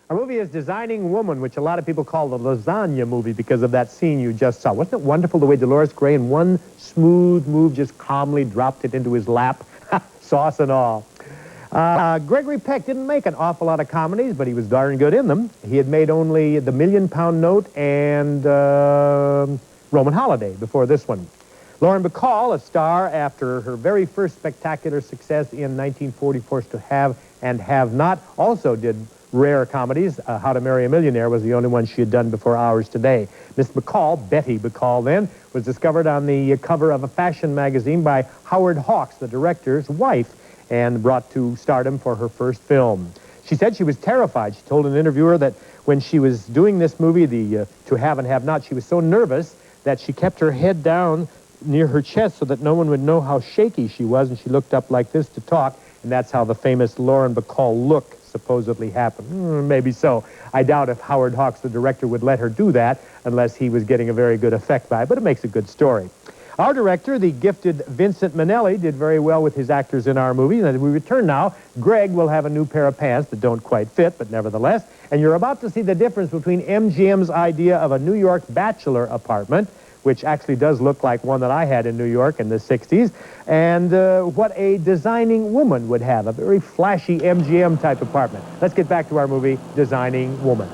Our movie is Designing Woman, which a lot of people call the lasagna movie because of that scene you just saw. Wasn't it wonderful the way Dolores Gray, in one smooth move, just calmly dropped it into his lap? Sauce and all. Gregory Peck didn't make an awful lot of comedies, but he was darn good in them. He had made only The $1,000,000 Note and Roman Holiday before this one. Lauren Bacall, a star after her very first spectacular success in 1944's To Have and Have Not, also did rare comedies. How to Marry a Millionaire was the only one she had done before Ours Today. Miss Bacall, Betty Bacall then, was discovered on the cover of a fashion magazine by Howard Hawks, the director's wife, and brought to stardom for her first film. She said she was terrified. She told an interviewer that when she was doing this movie, the To Have and Have Not, she was so nervous that she kept her head down near her chest so that no one would know how shaky she was, and she looked up like this to talk, and that's how the famous Lauren Bacall look supposedly happened. Maybe so. I doubt if Howard Hawks, the director, would let her do that unless he was getting a very good effect by it, but it makes a good story. Our director, the gifted Vincent Minnelli, did very well with his actors in our movie. And as we return now, Greg will have a new pair of pants that don't quite fit, but nevertheless. And you're about to see the difference between MGM's idea of a New York bachelor apartment, which actually does look like one that I had in New York in the 60s, and what a Designing Woman would have, a very flashy MGM-type apartment. Let's get back to our movie, Designing Woman.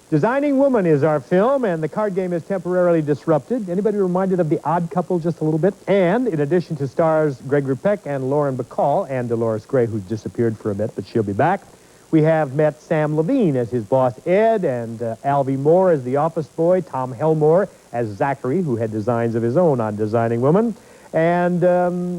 Designing Woman is our film, and the card game is temporarily disrupted. Anybody reminded of The Odd Couple just a little bit? And in addition to stars Gregory Peck and Lauren Bacall and Dolores Gray, who's disappeared for a bit, but she'll be back, we have met Sam Levine as his boss Ed, and Alvy Moore as the office boy, Tom Helmore as Zachary, who had designs of his own on Designing Woman, and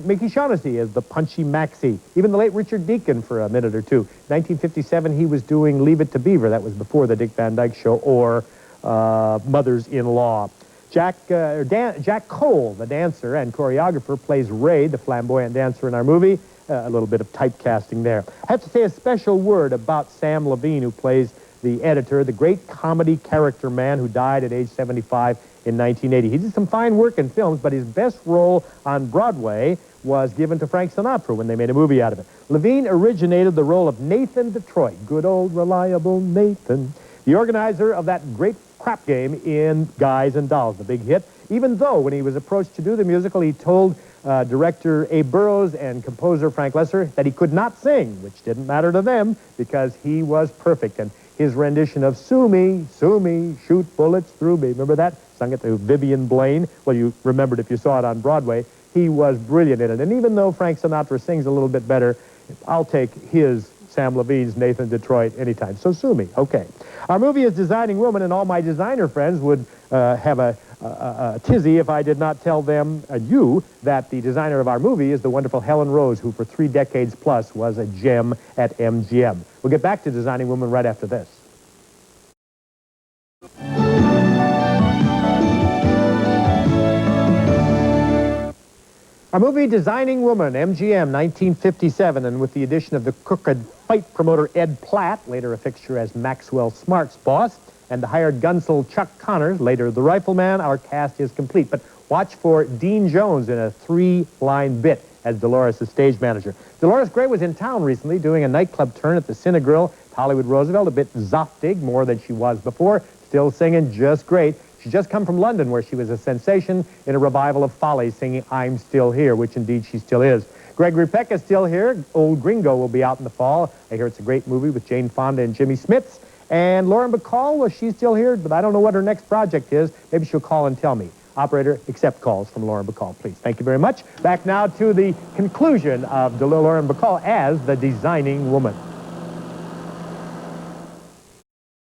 Mickey Shaughnessy as the punchy Maxie. Even the late Richard Deacon for a minute or two. 1957, he was doing Leave It to Beaver. That was before the Dick Van Dyke Show, or Mothers-in-Law. Jack Cole, the dancer and choreographer, plays Ray, the flamboyant dancer in our movie. A little bit of typecasting there. I have to say a special word about Sam Levine, who plays the editor, the great comedy character man who died at age 75 in 1980. He did some fine work in films, but his best role on Broadway was given to Frank Sinatra when they made a movie out of it. Levine originated the role of Nathan Detroit, good old reliable Nathan, the organizer of that great crap game in Guys and Dolls, the big hit, even though when he was approached to do the musical, he told director Abe Burrows and composer Frank Lesser that he could not sing, which didn't matter to them because he was perfect. And his rendition of Sue Me, Shoot Bullets Through Me, remember that? Sung it to Vivian Blaine. Well, you remembered if you saw it on Broadway. He was brilliant in it. And even though Frank Sinatra sings a little bit better, I'll take his Sam Levine's Nathan Detroit anytime. So sue me. Okay. Our movie is Designing Woman, and all my designer friends would have a tizzy if I did not tell them, you, that the designer of our movie is the wonderful Helen Rose, who for 3 decades plus was a gem at MGM. We'll get back to Designing Woman right after this. Our movie, Designing Woman, MGM, 1957, and with the addition of the crooked fight promoter Ed Platt, later a fixture as Maxwell Smart's boss, and the hired gunsel Chuck Connors, later the rifleman, our cast is complete. But watch for Dean Jones in a 3-line bit as Dolores' stage manager. Dolores Gray was in town recently doing a nightclub turn at the Cinegrill at Hollywood Roosevelt, a bit zoftig, more than she was before, still singing just great. She's just come from London, where she was a sensation in a revival of Follies, singing I'm Still Here, which indeed she still is. Gregory Peck is still here. Old Gringo will be out in the fall. I hear it's a great movie with Jane Fonda and Jimmy Smits. And Lauren Bacall, well, she's still here, but I don't know what her next project is. Maybe she'll call and tell me. Operator, accept calls from Lauren Bacall, please. Thank you very much. Back now to the conclusion of Lauren Bacall as the Designing Woman.